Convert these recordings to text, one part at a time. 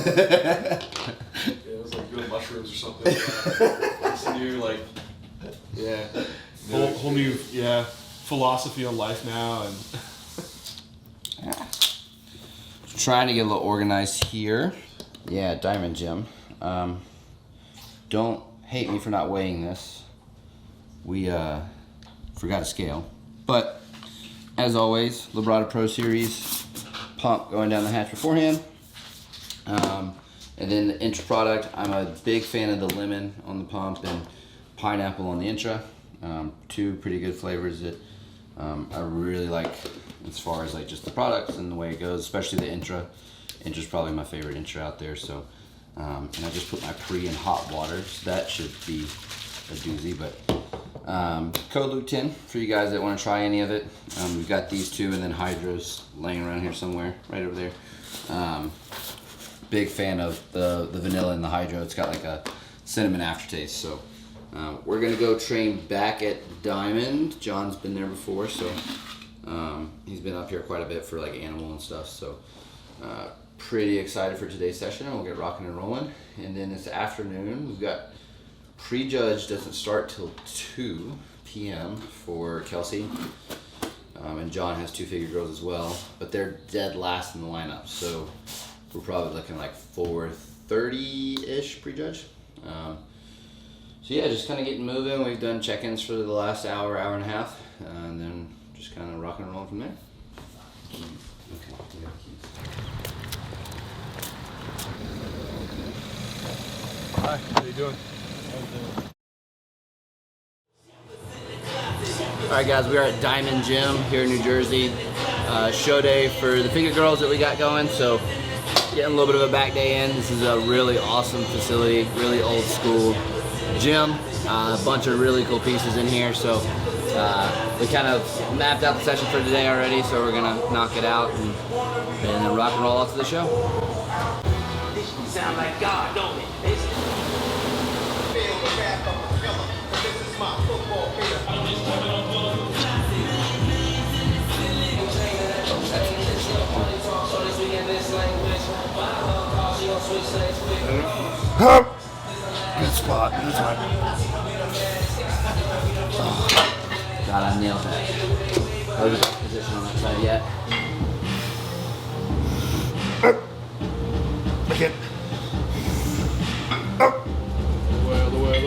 it was like doing mushrooms or something. It's new, like, yeah. Whole new, yeah, philosophy on life now. And yeah. Trying to get a little organized here. Yeah, Diamond Gym. Don't hate me for not weighing this. We forgot a scale. But as always, Librata Pro Series pump going down the hatch beforehand. And then the intra product, I'm a big fan of the lemon on the pump and pineapple on the intra. Two pretty good flavors that I really like as far as like just the products and the way it goes, especially the intra. Intra's probably my favorite intra out there. So, and I just put my pre in hot water, so that should be a doozy. But code Luke 10 for you guys that want to try any of it. We've got these two and then hydros laying around here somewhere, right over there. Big fan of the vanilla and the hydro. It's got like a cinnamon aftertaste. So we're gonna go train back at Diamond. John's been there before, so he's been up here quite a bit for like animal and stuff. So pretty excited for today's session, and we'll get rocking and rolling. And then this afternoon we've got prejudge doesn't start till 2 p.m. for Kelsey. And John has 2 figure girls as well, but they're dead last in the lineup. So we're probably looking like 4:30-ish prejudge. So yeah, just kind of getting moving. We've done check-ins for the last hour and a half, and then just kind of rocking and rolling from there. Okay, we got keys. hi, how you doing? All right, guys, we are at Diamond Gym here in New Jersey. Show day for the figure girls that we got going. So getting a little bit of a back day in. This is a really awesome facility, really old school gym. A bunch of really cool pieces in here. So we kind of mapped out the session for today already. So we're gonna knock it out and then rock and roll off to the show. Sound like God, don't it? Good spot, that's right. Oh, God, I nailed that. I was in position on that side yet. Again. The way.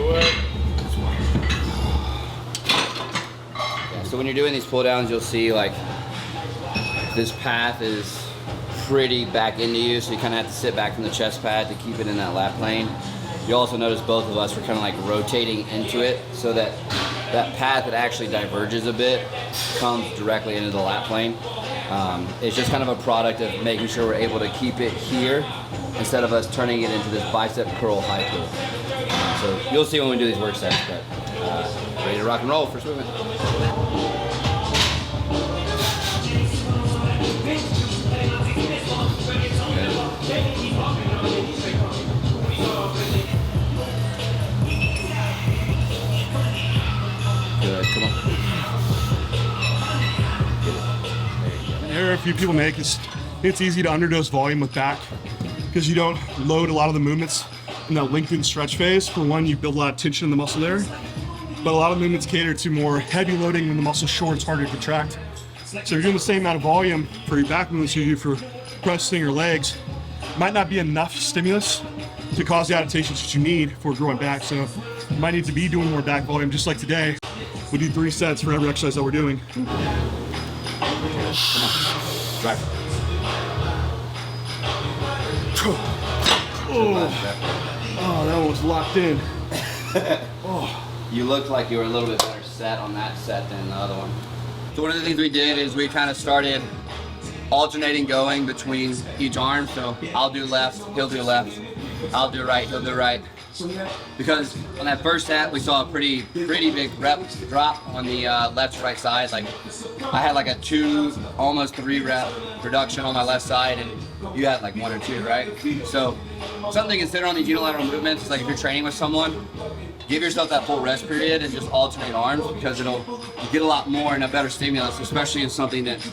Yeah, so when you're doing these pull downs, you'll see like this path is pretty back into you, so you kind of have to sit back from the chest pad to keep it in that lap plane. You also notice both of us were kind of like rotating into it, so that that path that actually diverges a bit comes directly into the lap plane. It's just kind of a product of making sure we're able to keep it here instead of us turning it into this bicep curl high pull. So you'll see when we do these work sets, but ready to rock and roll, first movement. Good, come on. An error a few people make is it's easy to underdose volume with back because you don't load a lot of the movements in that lengthened stretch phase. For one, you build a lot of tension in the muscle there, but a lot of movements cater to more heavy loading when the muscle's short, it's harder to contract. So if you're doing the same amount of volume for your back movements you do for pressing your legs, it might not be enough stimulus to cause the adaptations that you need for growing back. So you might need to be doing more back volume, just like today. We do 3 sets for every exercise that we're doing. Come on. Drive. Oh, that one was locked in. You looked like you were a little bit better set on that set than the other one. So one of the things we did is we kind of started alternating going between each arm. So I'll do left, he'll do left. I'll do right, he'll do right. Because on that first set, we saw a pretty big rep drop on the left to right side. Like I had like a 2, almost 3 rep reduction on my left side, and you had like 1 or 2, right? So something to consider on these unilateral movements is like if you're training with someone, give yourself that full rest period and just alternate arms, because you get a lot more and a better stimulus, especially in something that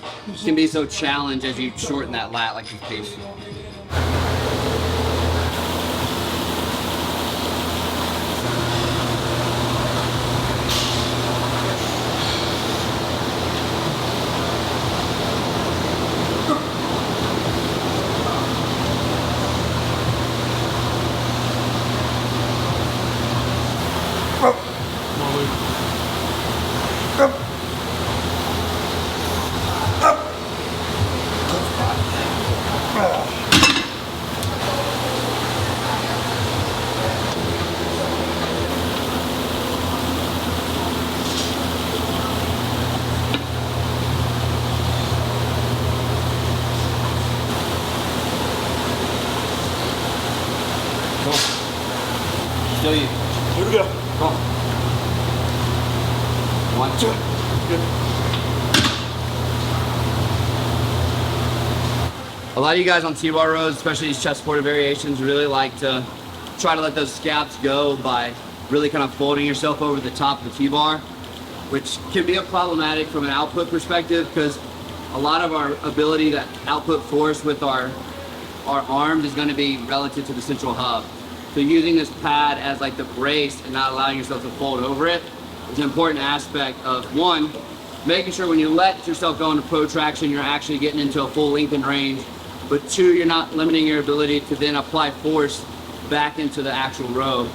can be so challenged as you shorten that lat like this piece. Go. Still you. Here we go. Go. 1, 2. Good. A lot of you guys on T-bar rows, especially these chest supported variations, really like to try to let those scaps go by really kind of folding yourself over the top of the T-bar, which can be problematic from an output perspective because a lot of our ability to output force with our arms is going to be relative to the central hub. So using this pad as like the brace and not allowing yourself to fold over it is an important aspect of, one, making sure when you let yourself go into protraction, you're actually getting into a full lengthened range, but two, you're not limiting your ability to then apply force back into the actual row.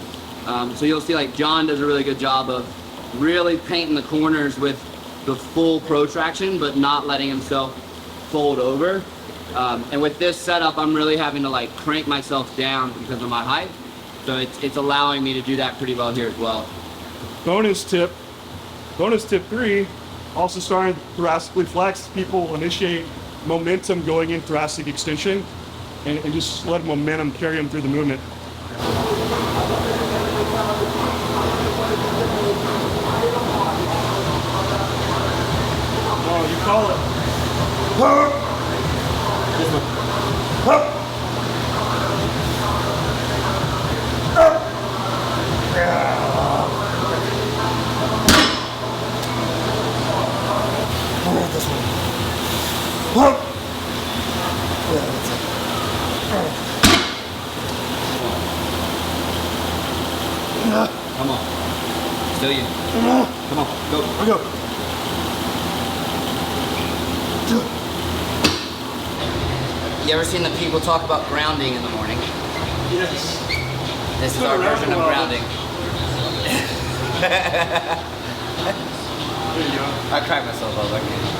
So you'll see like John does a really good job of really painting the corners with the full protraction, but not letting himself fold over. And with this setup, I'm really having to like crank myself down because of my height. So it's allowing me to do that pretty well here as well. Bonus tip 3, also starting thoracically flex. People initiate momentum going in thoracic extension and just let momentum carry them through the movement. Oh, you call it. This one. Come on. Still you. Come on. Go. Go. You ever seen the people talk about grounding in the morning? Yes. This is our version of grounding. There you go. I cracked myself up. I can't.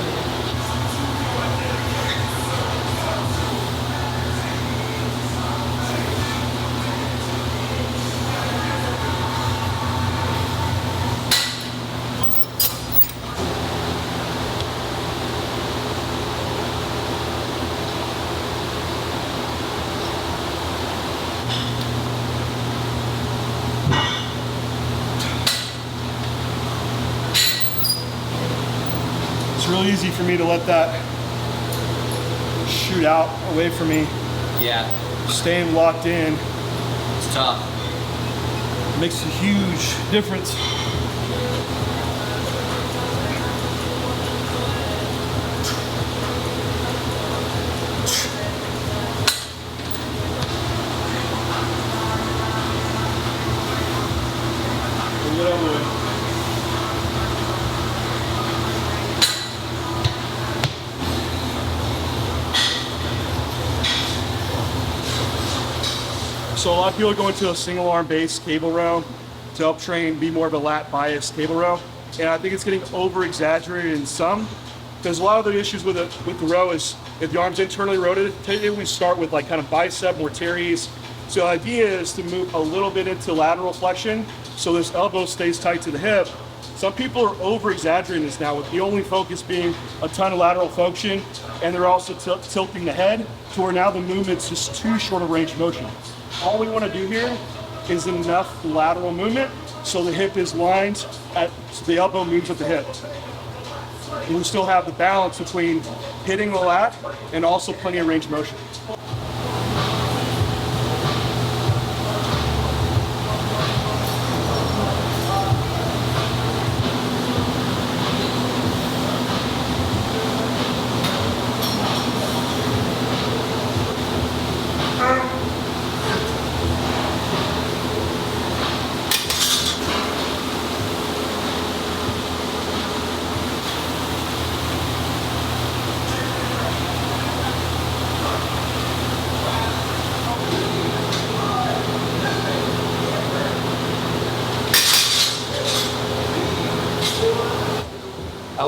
It's really easy for me to let that shoot out away from me. Yeah, Staying locked in it's tough. makes a huge difference. Get over with. So a lot of people go into a single arm based cable row to help train, be more of a lat biased cable row. And I think it's getting over exaggerated in some, because a lot of the issues with the row is if the arm's internally rotated, typically we start with like kind of bicep or teres. So the idea is to move a little bit into lateral flexion so this elbow stays tight to the hip. Some people are over exaggerating this now, with the only focus being a ton of lateral function, and they're also tilting the head to where now the movement's just too short of range of motion. All we want to do here is enough lateral movement so the hip is lined so the elbow moves with the hip. And we still have the balance between hitting the lat and also plenty of range of motion.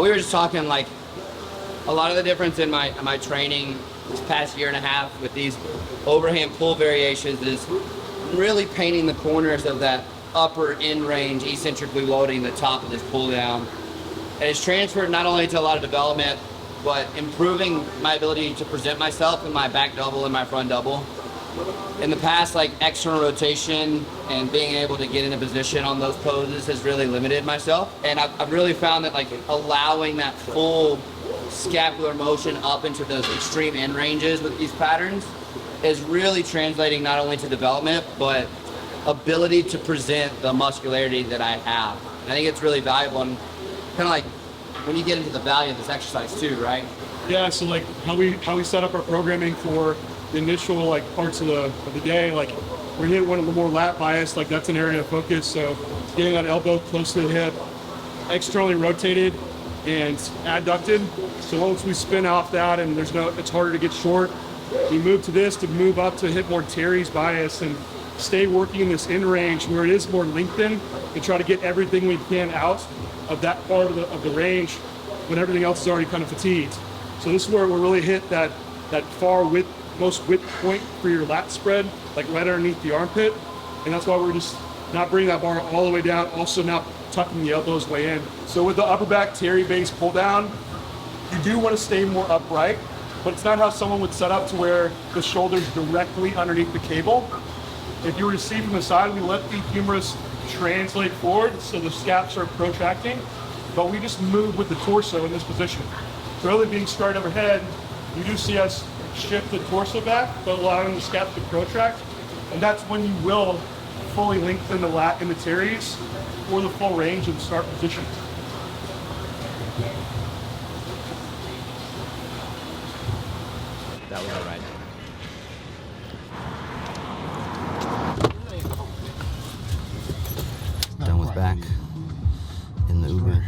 We were just talking like a lot of the difference in my training this past year and a half with these overhand pull variations is really painting the corners of that upper end range, eccentrically loading the top of this pull down. And it's transferred not only to a lot of development, but improving my ability to present myself in my back double and my front double. in the past, like external rotation and being able to get in a position on those poses has really limited myself. And I've really found that like allowing that full scapular motion up into those extreme end ranges with these patterns is really translating not only to development, but ability to present the muscularity that I have. And I think it's really valuable, and kind of like when you get into the value of this exercise too, right? Yeah, so like how we set up our programming for the initial like parts of the day, like we're hitting one of the more lat bias, like that's an area of focus. So getting that elbow close to the hip, externally rotated and adducted. So once we spin off that and it's harder to get short, we move to this to move up to hit more teres bias and stay working in this in range where it is more lengthened and try to get everything we can out of that part of the range when everything else is already kind of fatigued. So this is where we'll really hit that far width, most width point for your lat spread, like right underneath the armpit. And that's why we're just not bringing that bar all the way down, also not tucking the elbows way in. So with the upper back Terry base pull down, you do want to stay more upright, but it's not how someone would set up to where the shoulder's directly underneath the cable. If you were to see from the side, we let the humerus translate forward, so the scaps are protracting, but we just move with the torso in this position. So rather than being straight overhead, you do see us shift the torso back, but allowing the scaps to protract, and that's when you will fully lengthen the lat and the teres for the full range of the start position. That was all right. Done with back in the Uber.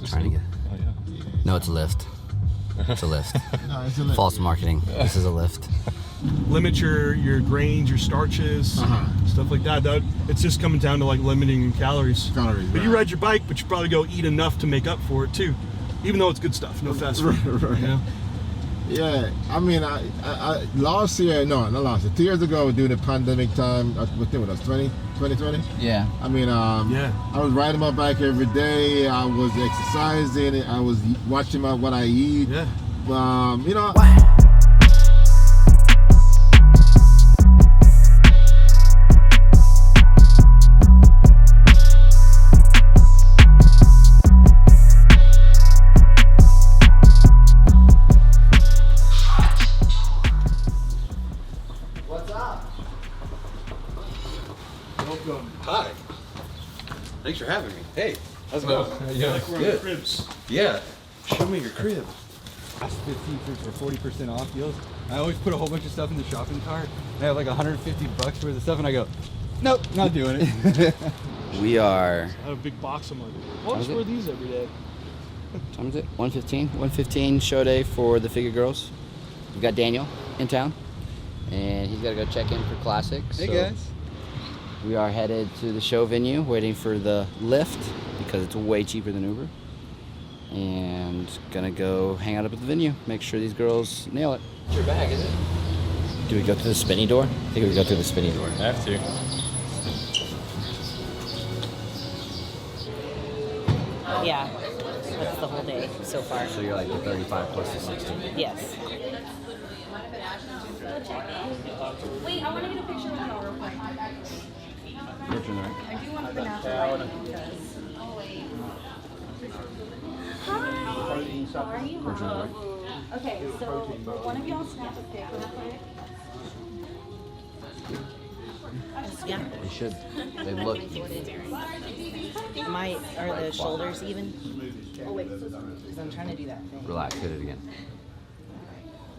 Trying to get. No, it's a lift. It's a lift. False marketing. This is a lift. Limit your grains, your starches, stuff like that. It's just coming down to like limiting calories. But you ride your bike, but you probably go eat enough to make up for it too, even though it's good stuff. No fast food. Right. You know? Yeah, I mean, I last year, no, not last year, 2 years ago during the pandemic time, I think it was 2020. Yeah. I mean, Yeah. I was riding my bike every day. I was exercising. I was watching what I eat. Yeah. You know. Hi. Thanks for having me. Hey, how's it going? Yeah, like we're in the cribs. Yeah. Show me your crib. That's 15 or 40% off deals. I always put a whole bunch of stuff in the shopping cart. And I have like $150 worth of stuff, and I go, nope, not doing it. We are. I have a big box of money. I'll just wear these every day. What time is it? 1:15. 1:15 show day for the Figure Girls. We've got Daniel in town, and he's got to go check in for classics. Hey so guys. we are headed to the show venue, waiting for the lift because it's way cheaper than Uber. And gonna go hang out up at the venue, make sure these girls nail it. It's your bag, is it? Do we go through the spinny door? I think we go through the spinny door. Have to. Yeah, that's the whole day so far. So you're like the 35 plus the 60. Yes. Wait, I want to get a picture with y'all real quick. Your turn, right? I do want the natural lighting because. Oh wait. Hi. How are you? Okay, so one of y'all snap a pic real quick. Yeah. They should. They look. Are the shoulders even? Oh wait, because I'm trying to do that thing. Relax. Hit it again.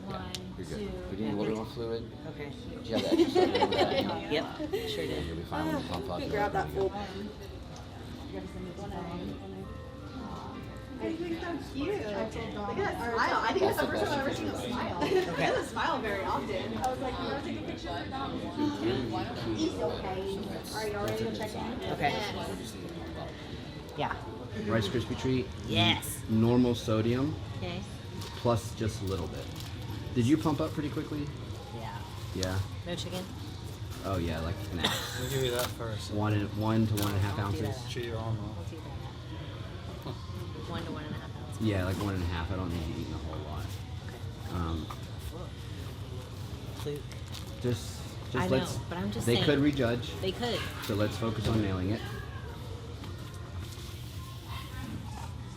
One, You're good. two. We need a little more fluid. Okay. Do you have the extra stuff in that? Yep, sure did. You'll be fine when you pump up. Grab that full. I think that's cute. Look at that smile. I think that's the first time I've ever seen a smile. He doesn't smile very often. I was like, you want to take a picture of that? He's okay. All right, y'all ready to check in? Okay. Yeah. Rice Krispie treat. Yes. Normal sodium Okay. plus just a little bit. Did you pump up pretty quickly? Yeah. Yeah. No chicken? Oh yeah, like an ounce. We'll give you that first. 1 to 1.5 ounces. Cheat your arm We'll off. do that. 1 to 1.5 ounces. Yeah, like 1.5. I don't need you eating a whole lot. fluke. Just I know, let's. but I'm just They saying. could rejudge, They could. so let's focus on nailing it.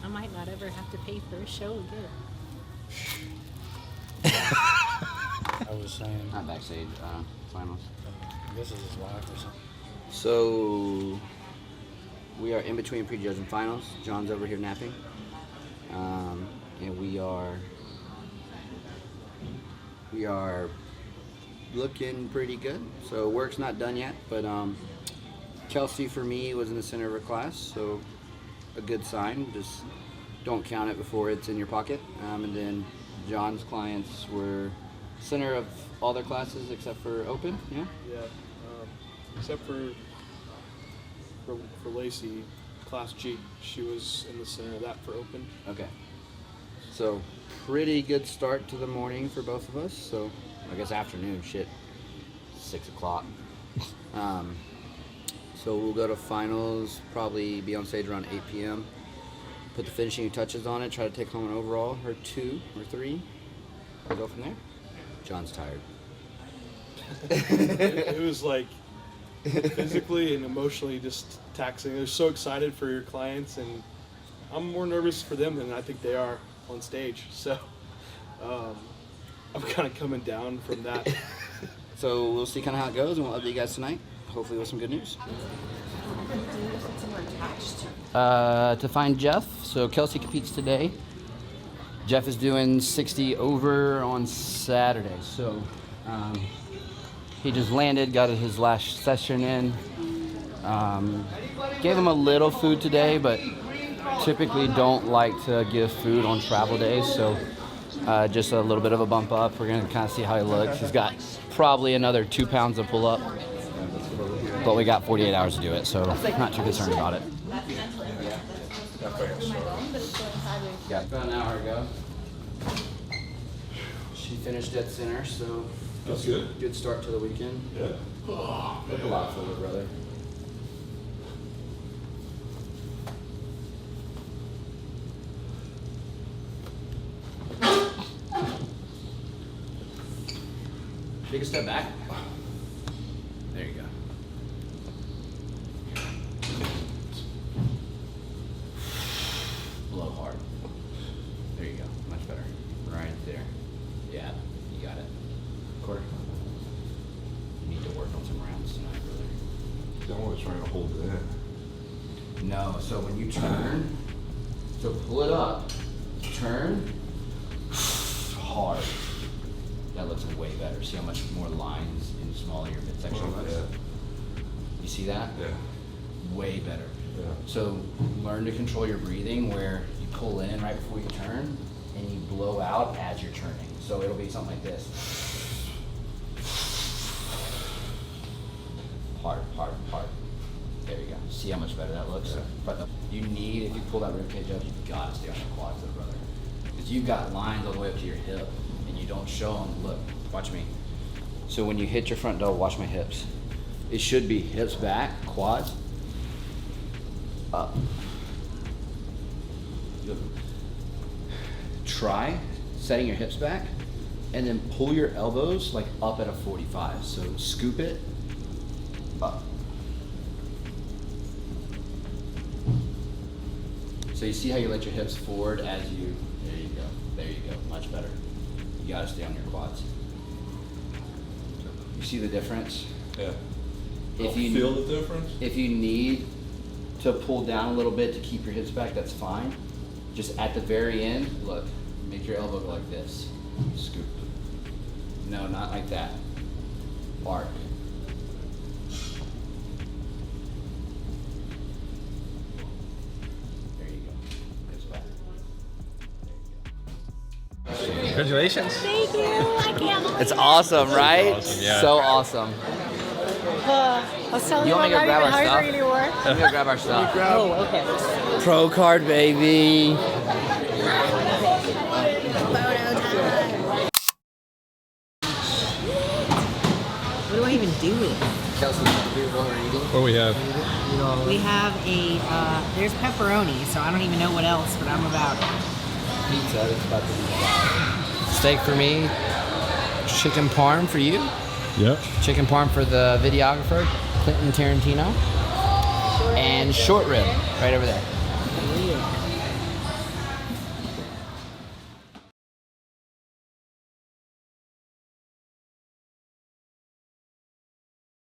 I might not ever have to pay for a show again. I was saying, Not backstage finals. this is his wife or something. So we are in between prejudge and finals. John's over here napping, and we are looking pretty good. So work's not done yet, but Kelsey for me was in the center of her class, so a good sign. Just don't count it before it's in your pocket. And then John's clients were center of all their classes except for open. Yeah. Yeah, except for Lacey, Class G. She was in the center of that for open. Okay. So, pretty good start to the morning for both of us. So, I guess afternoon, shit, 6 o'clock. So we'll go to finals, probably be on stage around 8 p.m. Put the finishing touches on it, try to take home an overall, or 2 or 3. I'll go from there. John's tired. It was like physically and emotionally just taxing. I was so excited for your clients, and I'm more nervous for them than I think they are on stage. So I'm kind of coming down from that. So we'll see kind of how it goes, and we'll update you guys tonight, hopefully with some good news. To find Jeff, so Kelsey competes today. Jeff is doing 60 over on Saturday, so he just landed, got his last session in. Gave him a little food today, but typically don't like to give food on travel days, so just a little bit of a bump up. We're gonna kind of see how he looks. He's got probably another 2 pounds of pull up, but we got 48 hours to do it, so not too concerned about it. Yeah, about an hour ago. She finished dead center, so That's good. good start to the weekend. Yeah. Look a lot fuller, brother. Take a step back. There you go. Blow hard. There you go. Much better. Right there. Yeah, you got it. Quarter. You need to work on some rounds tonight, brother. I'm always trying to hold it in. No, so when you turn, so pull it up, turn, hard. That looks way better. See how much more lines and smaller your midsection looks? Yeah. You see that? Yeah. Way better. Yeah. So learn to control your breathing where you pull in right before you turn and you blow out as you're turning. So it'll be something like this. Hard, hard, hard. There you go. See how much better that looks? Yeah. But you need, if you pull that ribcage up, you've got to stay on your quads though, brother. Because you've got lines all the way up to your hip and you don't show them. Look, watch me. So when you hit your front double, watch my hips. It should be hips back, quads, up. Good. Try setting your hips back and then pull your elbows like up at a 45. So scoop it up. So you see how you let your hips forward as you, there you go, there you go, much better. You gotta stay on your quads. You see the difference? Yeah. If You you feel the difference? If you need to pull down a little bit to keep your hips back, that's fine. Just at the very end, look, make your elbow go like this. Scoop. No, not like that. Arc. There you go. Hips back. Congratulations. Thank you. I can't believe It's awesome, right? Awesome, yeah. So awesome. I was telling You you, want I'm me to go not grab even our hungry stuff? anymore. Let me go grab our stuff. Oh, okay. Pro card, baby. What do I even do with it? Kelsey, do what we're eating. What do we have? We have a, there's pepperoni, so I don't even know what else, but I'm about. Pizza. It's about to be Steak for me. chicken parm for you. Yep. Chicken parm for the videographer, Clinton Tarantino. And short rib right over there.